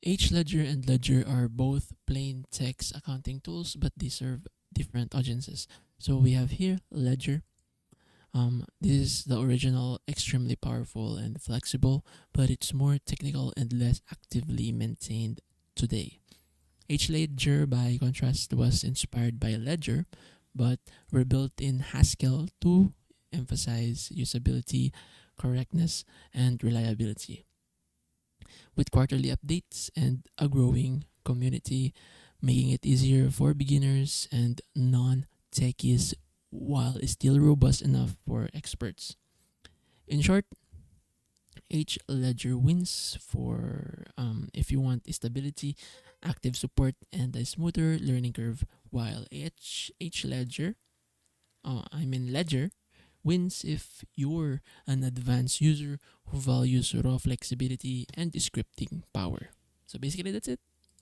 Hledger and Ledger are both plain text accounting tools, but they serve different audiences. So we have here Ledger. This is the original, extremely powerful and flexible, but it's more technical and less actively maintained today. Hledger, by contrast, was inspired by Ledger, but were built in Haskell to emphasize usability, correctness, and reliability. With quarterly updates and a growing community, making it easier for beginners and non techies while still robust enough for experts. In short, Hledger wins for if you want stability, active support, and a smoother learning curve, while Hledger, Ledger, wins if you're an advanced user who values raw flexibility and scripting power. So basically, that's it.